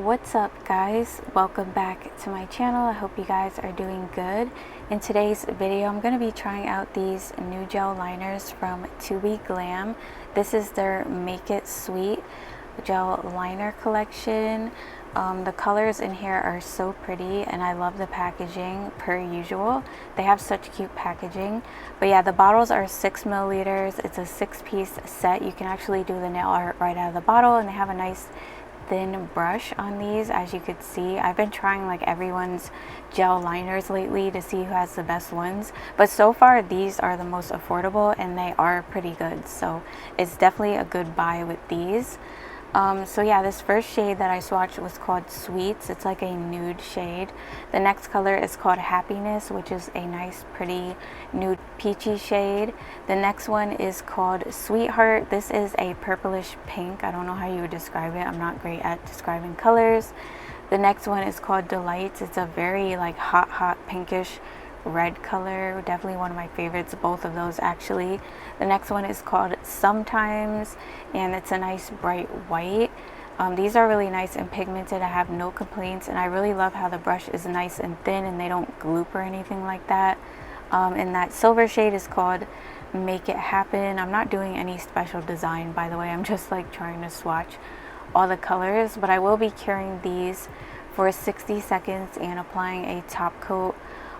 What's up guys, welcome back to my channel. I hope you guys are doing good. In today's video I'm going to be trying out these new gel liners from ToBeGlam. This is their Make It Sweet gel liner collection. The colors in here are so pretty and I love the packaging per usual. They have such cute packaging. But yeah, the bottles are 6 milliliters. It's a 6-piece set. You can actually do the nail art right out of the bottle, and they have a nice thin brush on these. As you could see, I've been trying like everyone's gel liners lately to see who has the best ones, but so far these are the most affordable and they are pretty good, so it's definitely a good buy with these. So yeah, this first shade that I swatched was called Sweets. It's like a nude shade. The next color is called Happiness, which is a nice pretty nude peachy shade. The next one is called Sweetheart. This is a purplish pink. I don't know how you would describe it. I'm not great at describing colors. The next one is called Delights. It's a very like hot pinkish red color, definitely one of my favorites, both of those actually. The next one is called Sometimes, and it's a nice bright white. These are really nice and pigmented. I have no complaints, and I really love how the brush is nice and thin and they don't gloop or anything like that. And that silver shade is called Make It Happen. I'm not doing any special design, by the way. I'm just like trying to swatch all the colors, but I will be carrying these for 60 seconds and applying a top coat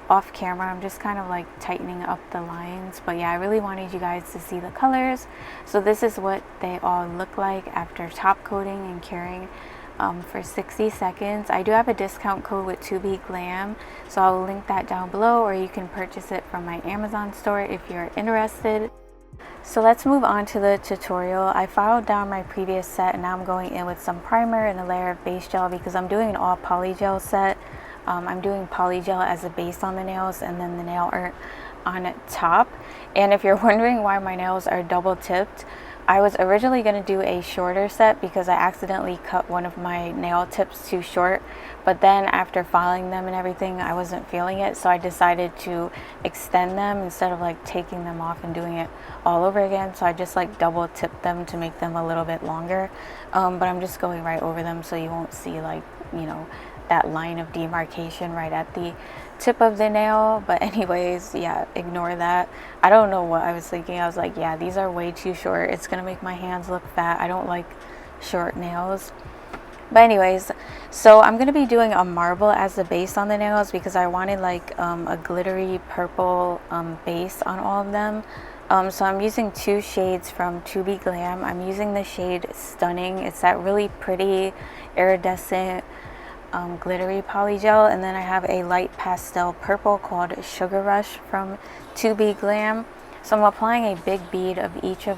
off camera. I'm just kind of like tightening up the lines, but yeah, I really wanted you guys to see the colors. So this is what they all look like after top coating and carrying for 60 seconds. I do have a discount code with ToBeGlam, so I'll link that down below, or you can purchase it from my Amazon store if you're interested. So let's move on to the tutorial. I filed down my previous set and now I'm going in with some primer and a layer of base gel because I'm doing an all polygel set. I'm doing polygel as a base on the nails and then the nail art on top. And if you're wondering why my nails are double tipped, I was originally going to do a shorter set because I accidentally cut one of my nail tips too short, but then after filing them and everything I wasn't feeling it, so I decided to extend them instead of like taking them off and doing it all over again. So I just like double tipped them to make them a little bit longer, but I'm just going right over them so you won't see like, you know, that line of demarcation right at the tip of the nail. But anyways, yeah, ignore that. I don't know what I was thinking. I was like, yeah, these are way too short. It's gonna make my hands look fat. I don't like short nails. But anyways, so I'm gonna be doing a marble as the base on the nails because I wanted like a glittery purple base on all of them. So I'm using 2 shades from ToBeGlam. I'm using the shade Stunning. It's that really pretty iridescent glittery polygel, and then I have a light pastel purple called Sugar Rush from ToBeGlam. So I'm applying a big bead of each of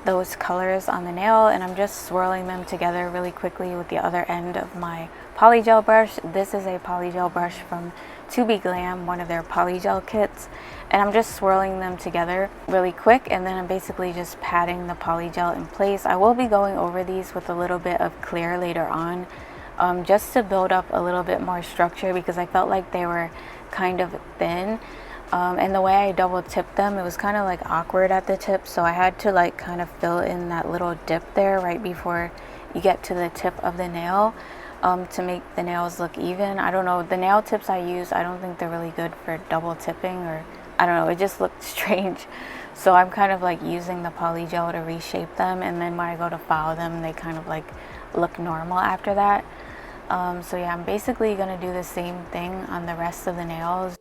those colors on the nail, and I'm just swirling them together really quickly with the other end of my polygel brush. This is a polygel brush from ToBeGlam, one of their polygel kits, and I'm just swirling them together really quick, and then I'm basically just patting the polygel in place. I will be going over these with a little bit of clear later on, just to build up a little bit more structure because I felt like they were kind of thin, and the way I double tipped them, it was kind of like awkward at the tip, so I had to like kind of fill in that little dip there right before you get to the tip of the nail, to make the nails look even. I don't know, the nail tips I use, I don't think they're really good for double tipping, or I don't know, it just looked strange. So I'm kind of like using the polygel to reshape them, and then when I go to file them they kind of like look normal after that. So yeah, I'm basically gonna do the same thing on the rest of the nails.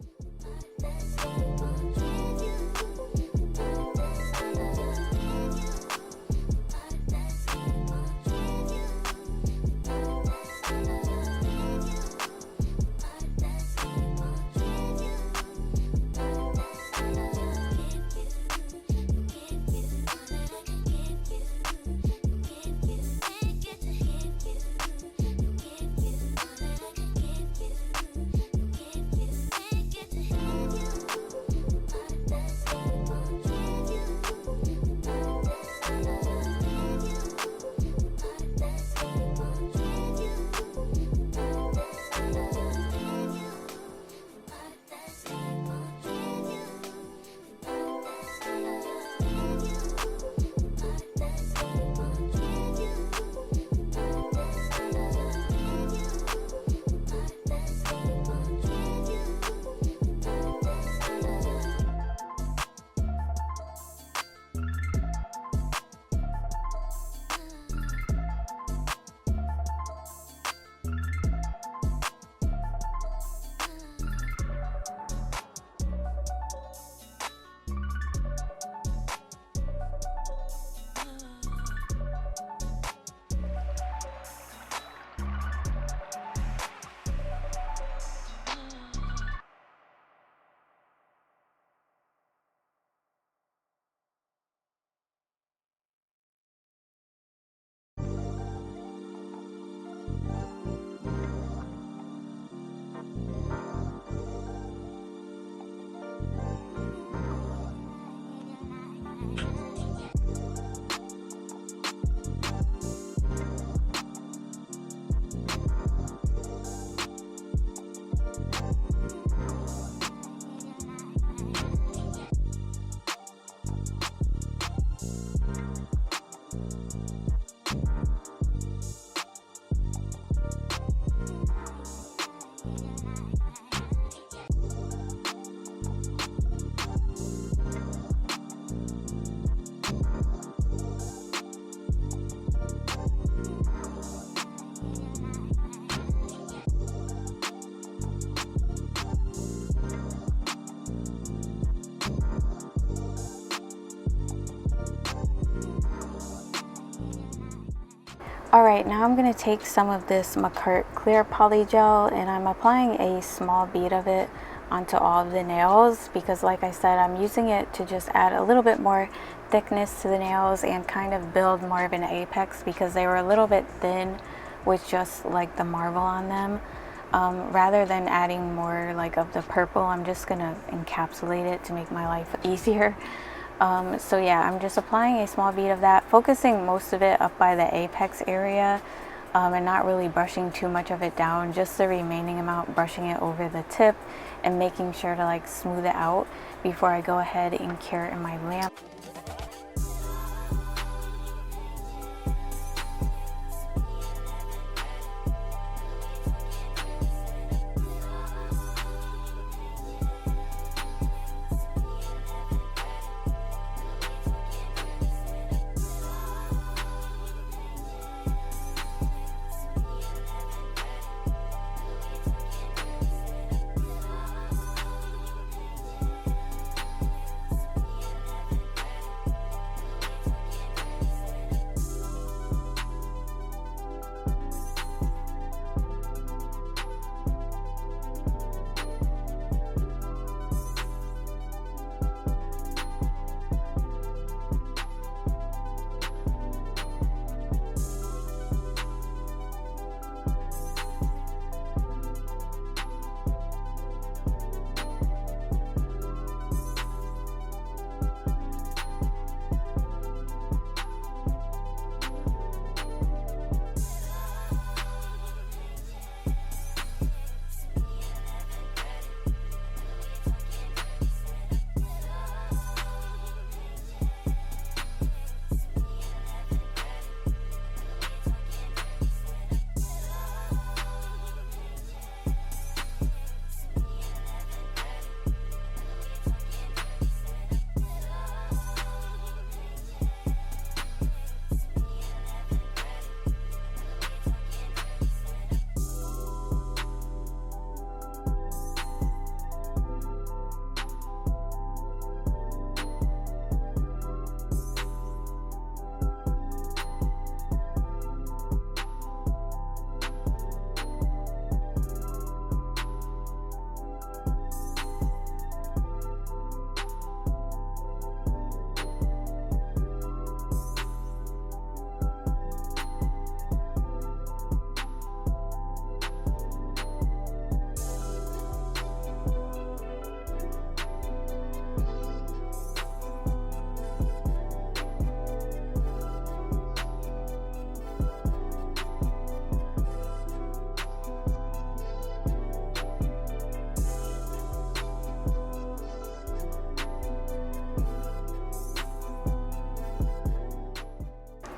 Alright, now I'm going to take some of this McCurt Clear Polygel and I'm applying a small bead of it onto all of the nails because like I said, I'm using it to just add a little bit more thickness to the nails and kind of build more of an apex because they were a little bit thin with just like the marble on them. Rather than adding more like of the purple, I'm just going to encapsulate it to make my life easier. So yeah, I'm just applying a small bead of that, focusing most of it up by the apex area and not really brushing too much of it down, just the remaining amount, brushing it over the tip and making sure to like smooth it out before I go ahead and cure it in my lamp.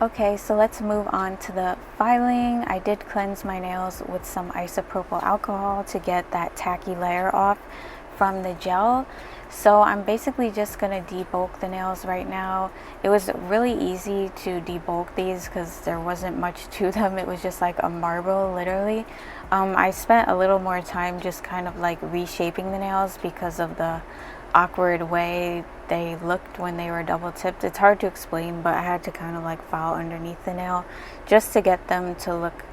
Okay, so let's move on to the filing. I did cleanse my nails with some isopropyl alcohol to get that tacky layer off from the gel. So I'm basically just gonna debulk the nails right now. It was really easy to debulk these because there wasn't much to them. It was just like a marble, literally. I spent a little more time just kind of like reshaping the nails because of the awkward way they looked when they were double tipped. It's hard to explain, but I had to kind of like file underneath the nail just to get them to look,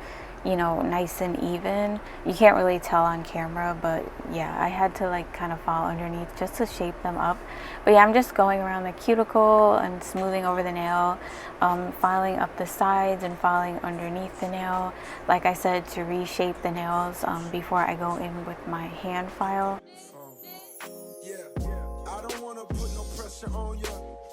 you know, nice and even. You can't really tell on camera, but yeah, I had to like kind of file underneath just to shape them up. But yeah, I'm just going around the cuticle and smoothing over the nail, filing up the sides and filing underneath the nail, like I said, to reshape the nails before I go in with my hand file. On you,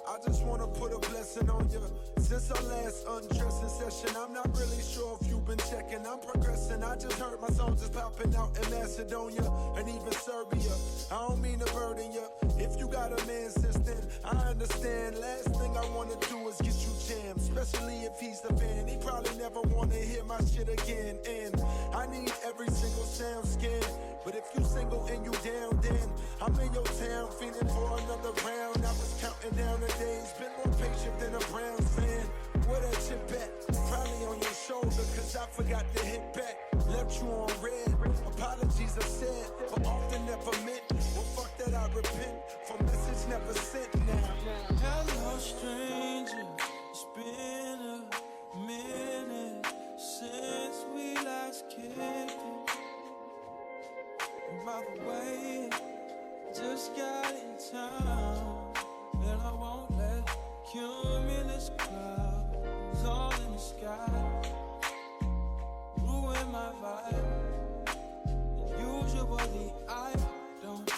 I just wanna put a blessing on you. Since our last undressing session, I'm not really sure if you've been checking. I'm progressing. I just heard my songs is popping out in Macedonia and even Serbia. I don't mean to burden you. If you got a man since then, I understand. Last thing I wanna do is get you jammed, especially if he's the fan. He probably never wanna hear my shit again. And I need every single sound scan. But if you single and you down, then I'm in your town, feeling for another round. I was counting down the days, been more patient than a Browns fan. Where that chip at? Probably on your shoulder, cause I forgot to hit back. Left you on red, apologies are said, but often never meant. Well, fuck that, I repent, for message never sent now. Hello stranger, it's been a minute. town, and I won't let cumulus clouds all in the sky ruin my vibe. Usually I don't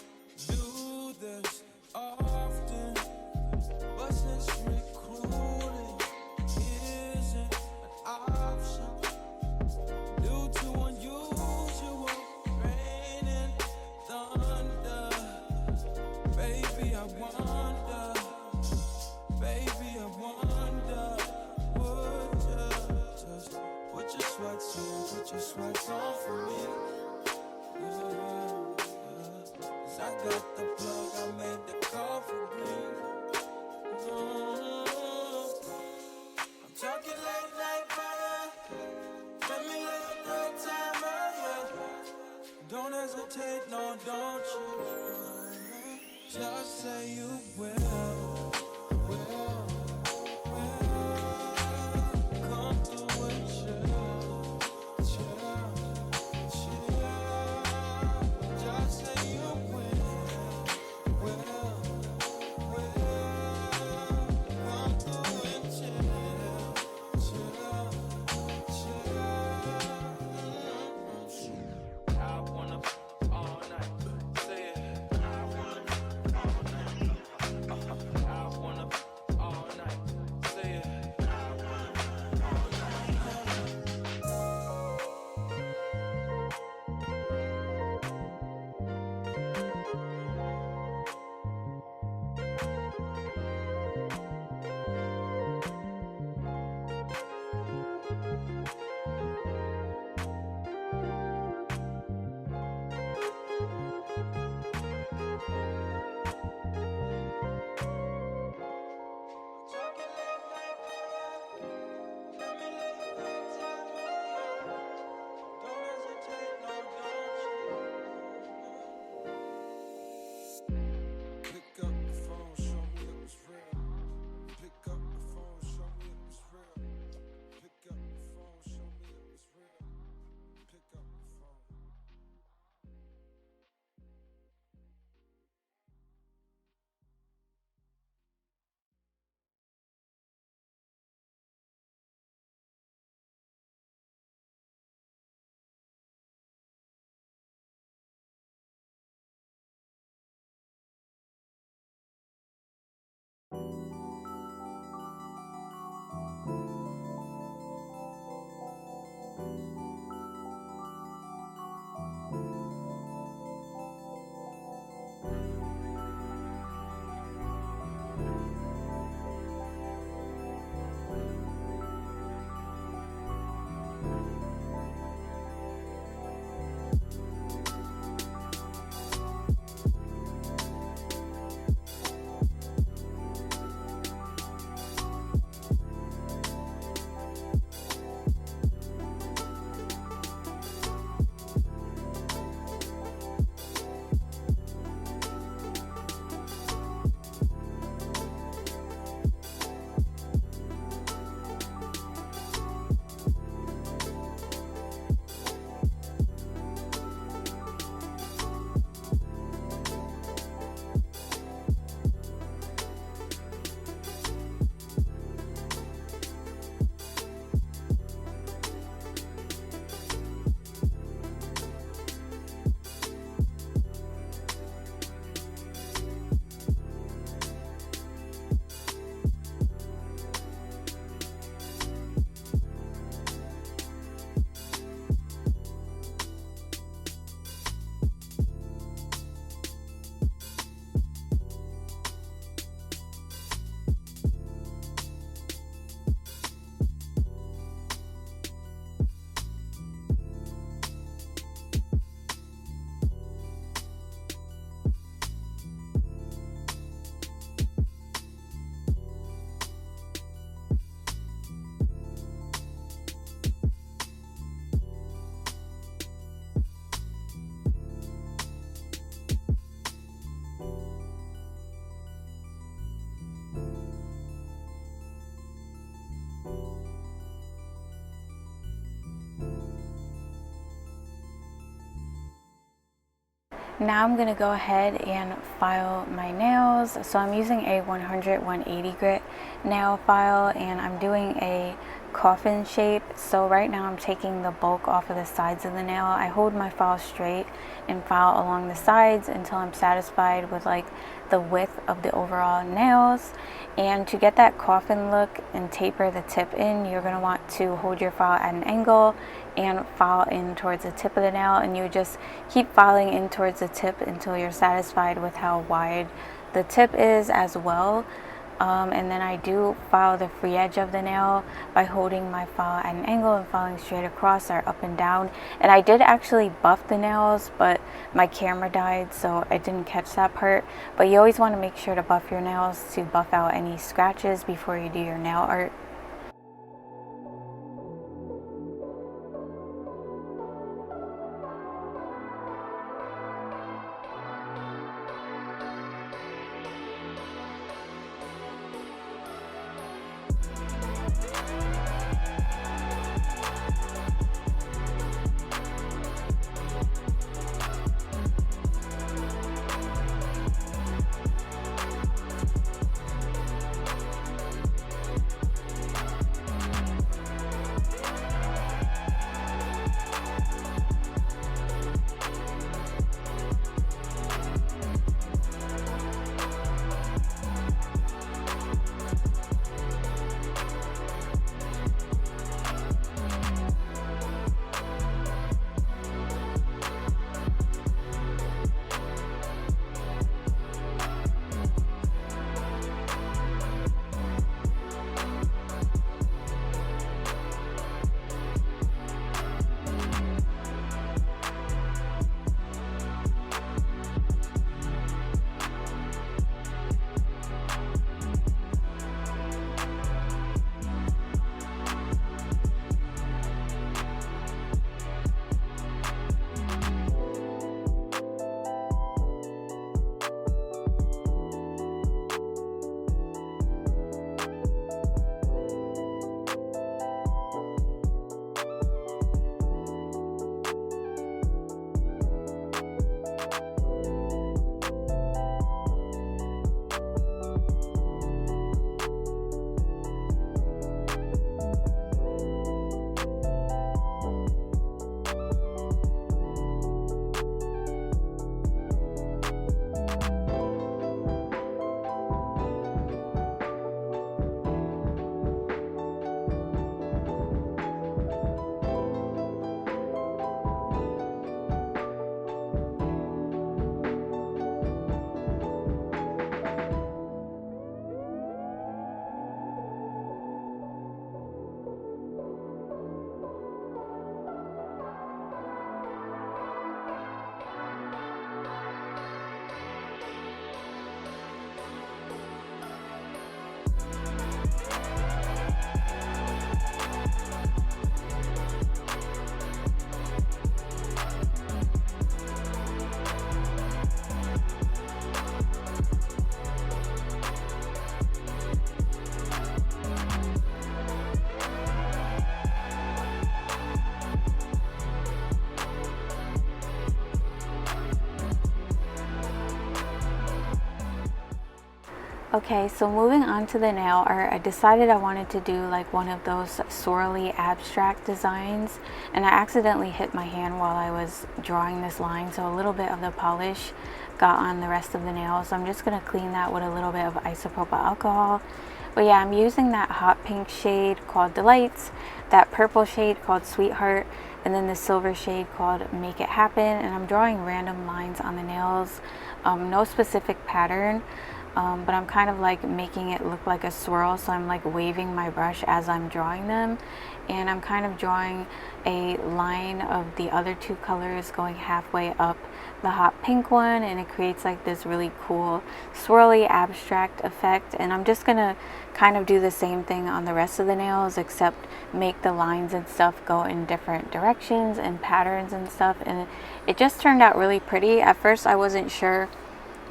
do this often, but since recruiting isn't an option due to unusual rain and thunder, baby, I wonder, would you just put your sweats on for me? Yeah. 'Cause I got the plug, I made the call for green. I'm talking late night fire. Let me live a good time, yeah. Don't hesitate, no, don't you? Just say you will. Come through and chill. Just say you will. Come through and chill. I wanna all night. Say it. I wanna all night. Now I'm going to go ahead and file my nails. So I'm using a 100/180 grit nail file, and I'm doing a coffin shape. So right now I'm taking the bulk off of the sides of the nail. I hold my file straight and file along the sides until I'm satisfied with like the width of the overall nails. And to get that coffin look and taper the tip in, you're going to want to hold your file at an angle and file in towards the tip of the nail, and you just keep filing in towards the tip until you're satisfied with how wide the tip is as well. And then I do file the free edge of the nail by holding my file at an angle and filing straight across or up and down. And I did actually buff the nails, but my camera died, so I didn't catch that part. But you always want to make sure to buff your nails to buff out any scratches before you do your nail art. Okay, so moving on to the nail art, I decided I wanted to do like one of those swirly abstract designs, and I accidentally hit my hand while I was drawing this line, so a little bit of the polish got on the rest of the nail. So I'm just going to clean that with a little bit of isopropyl alcohol. But yeah, I'm using that hot pink shade called Delights, that purple shade called Sweetheart, and then the silver shade called Make It Happen, and I'm drawing random lines on the nails, no specific pattern. But I'm kind of like making it look like a swirl, so I'm like waving my brush as I'm drawing them, and I'm kind of drawing a line of the other two colors going halfway up the hot pink one, and it creates like this really cool swirly abstract effect. And I'm just gonna kind of do the same thing on the rest of the nails, except make the lines and stuff go in different directions and patterns and stuff, and it just turned out really pretty. At first I wasn't sure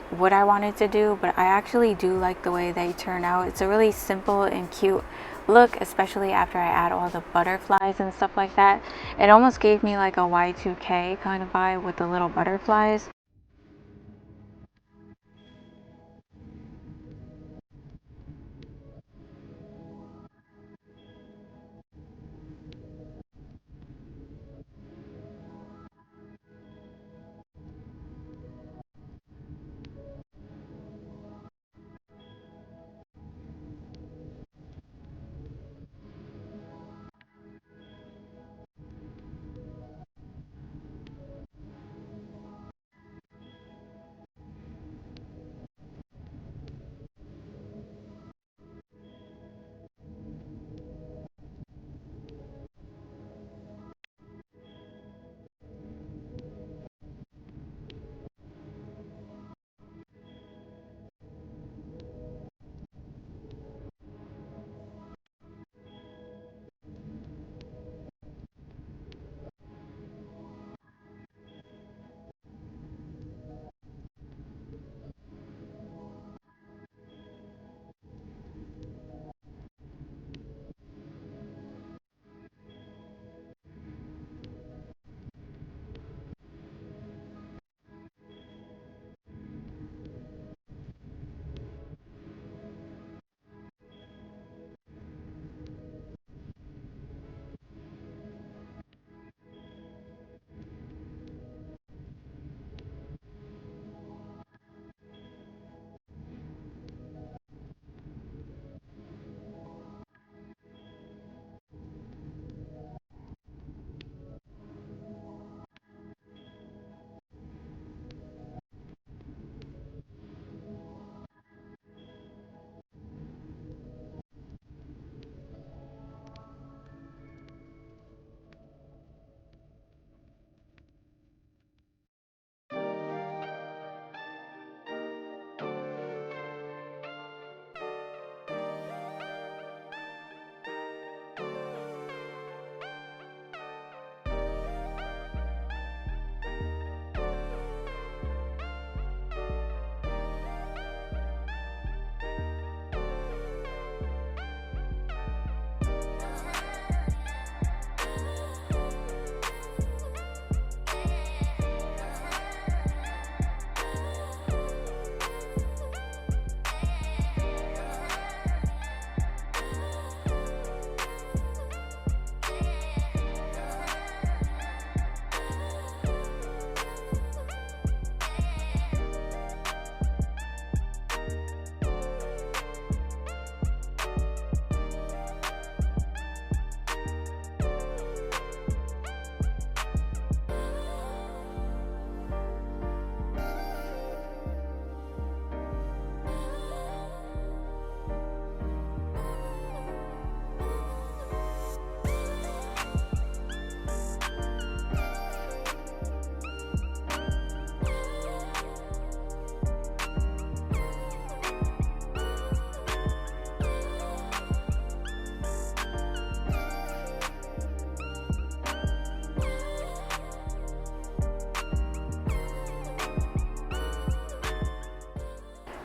what I wanted to do, but I actually do like the way they turn out. It's a really simple and cute look, especially after I add all the butterflies and stuff like that. It almost gave me like a Y2K kind of vibe with the little butterflies.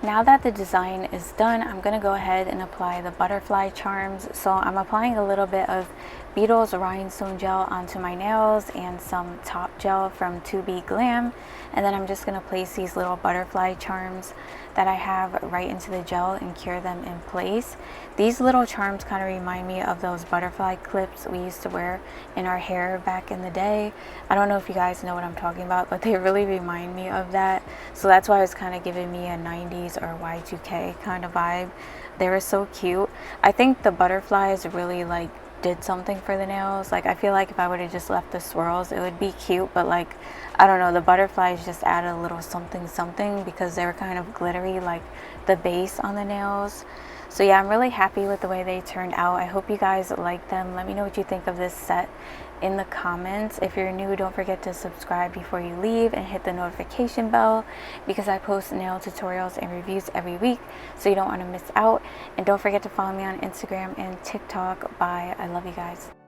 Now that the design is done, I'm going to go ahead and apply the butterfly charms. So I'm applying a little bit of Beetles Rhinestone Gel onto my nails and some top gel from ToBeGlam, and then I'm just going to place these little butterfly charms that I have right into the gel and cure them in place. These little charms kind of remind me of those butterfly clips we used to wear in our hair back in the day. I don't know if you guys know what I'm talking about, but they really remind me of that. So that's why it's kind of giving me a 90s or Y2K kind of vibe. They were so cute. I think the butterflies really like did something for the nails. Like I feel like if I would have just left the swirls, it would be cute, but like I don't know, the butterflies just added a little something something because they were kind of glittery, like the base on the nails. So yeah, I'm really happy with the way they turned out. I hope you guys like them. Let me know what you think of this set in the comments. If you're new, don't forget to subscribe before you leave and hit the notification bell because I post nail tutorials and reviews every week, so you don't want to miss out. And don't forget to follow me on Instagram and TikTok. Bye. I love you guys.